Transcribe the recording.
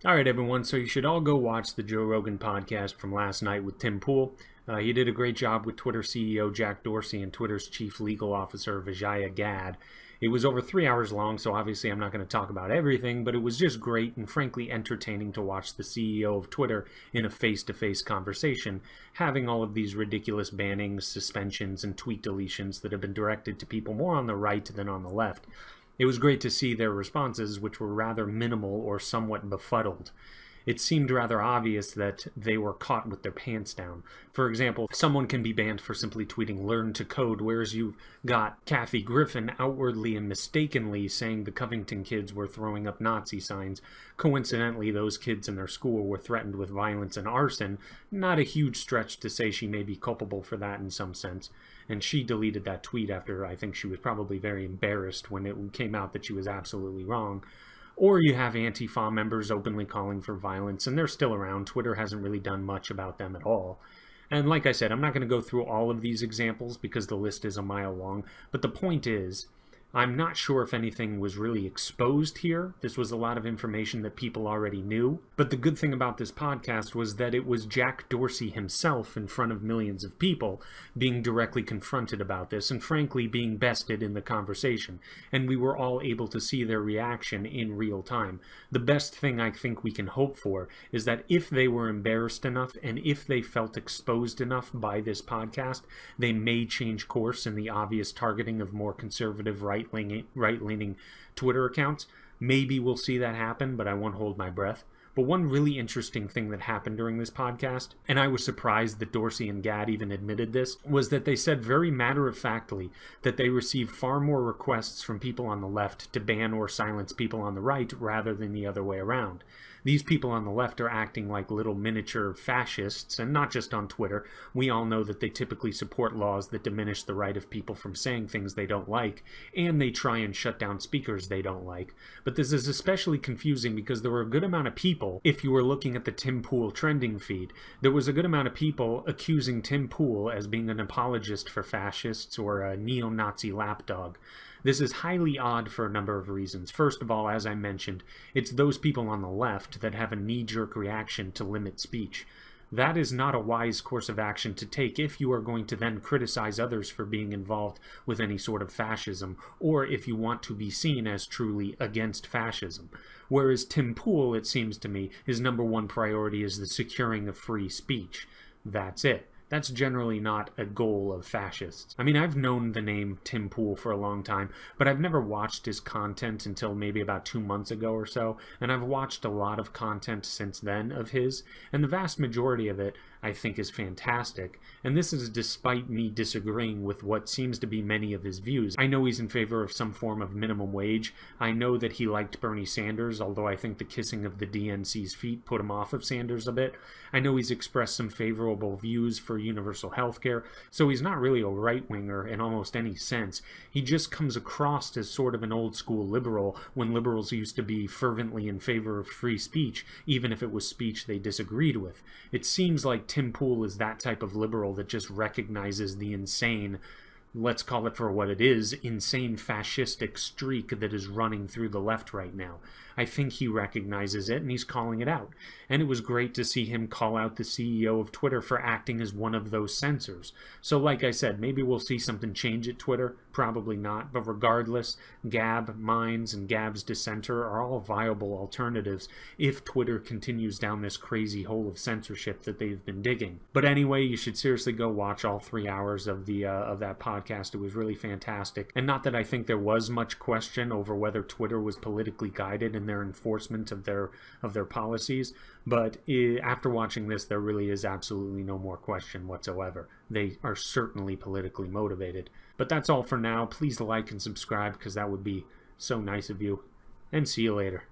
All right, everyone. So you should all go watch the Joe Rogan podcast from last night with Tim Pool. He did a great job with Twitter CEO Jack Dorsey and Twitter's chief legal officer Vijaya Gad. It was over 3 hours long, so obviously I'm not going to talk about everything, but it was just great and frankly entertaining to watch the CEO of Twitter in a face-to-face conversation, having all of these ridiculous bannings, suspensions, and tweet deletions that have been directed to people more on the right than on the left. It was great to see their responses, which were rather minimal or somewhat befuddled. It seemed rather obvious that they were caught with their pants down. For example, someone can be banned for simply tweeting "learn to code," whereas you've got Kathy Griffin outwardly and mistakenly saying the Covington kids were throwing up Nazi signs. Coincidentally, those kids in their school were threatened with violence and arson. Not a huge stretch to say she may be culpable for that in some sense. And she deleted that tweet after I think she was probably very embarrassed when it came out that she was absolutely wrong. Or you have Antifa members openly calling for violence, and they're still around. Twitter hasn't really done much about them at all. And like I said, I'm not going to go through all of these examples because the list is a mile long, but the point is, I'm not sure if anything was really exposed here. This was a lot of information that people already knew. But the good thing about this podcast was that it was Jack Dorsey himself in front of millions of people being directly confronted about this and frankly being bested in the conversation. And we were all able to see their reaction in real time. The best thing I think we can hope for is that if they were embarrassed enough and if they felt exposed enough by this podcast, they may change course in the obvious targeting of more conservative right-leaning Twitter accounts. Maybe we'll see that happen, but I won't hold my breath. But one really interesting thing that happened during this podcast, and I was surprised that Dorsey and Gad even admitted this, was that they said very matter-of-factly that they received far more requests from people on the left to ban or silence people on the right rather than the other way around. These people on the left are acting like little miniature fascists, and not just on Twitter. We all know that they typically support laws that diminish the right of people from saying things they don't like, and they try and shut down speakers they don't like. But this is especially confusing because there were a good amount of people, if you were looking at the Tim Pool trending feed, there was a good amount of people accusing Tim Pool as being an apologist for fascists or a neo-Nazi lapdog. This is highly odd for a number of reasons. First of all, as I mentioned, it's those people on the left that have a knee-jerk reaction to limit speech. That is not a wise course of action to take if you are going to then criticize others for being involved with any sort of fascism, or if you want to be seen as truly against fascism. Whereas Tim Pool, it seems to me, his number one priority is the securing of free speech. That's it. That's generally not a goal of fascists. I mean, I've known the name Tim Pool for a long time, but I've never watched his content until maybe about 2 months ago or so, and I've watched a lot of content since then of his, and the vast majority of it I think is fantastic, and this is despite me disagreeing with what seems to be many of his views. I know he's in favor of some form of minimum wage. I know that he liked Bernie Sanders, although I think the kissing of the DNC's feet put him off of Sanders a bit. I know he's expressed some favorable views for universal health care, so he's not really a right-winger in almost any sense. He just comes across as sort of an old-school liberal when liberals used to be fervently in favor of free speech, even if it was speech they disagreed with. It seems like Tim Pool is that type of liberal that just recognizes the insane, let's call it for what it is, insane fascistic streak that is running through the left right now. I think he recognizes it and he's calling it out. And it was great to see him call out the CEO of Twitter for acting as one of those censors. So like I said, maybe we'll see something change at Twitter. Probably not. But regardless, Gab, Minds, and Gab's Dissenter are all viable alternatives if Twitter continues down this crazy hole of censorship that they've been digging. But anyway, you should seriously go watch all 3 hours of that podcast. It was really fantastic. And not that I think there was much question over whether Twitter was politically guided in their enforcement of their policies, but after watching this, there really is absolutely no more question whatsoever. They are certainly politically motivated. But that's all for now. Please like and subscribe because that would be so nice of you. And see you later.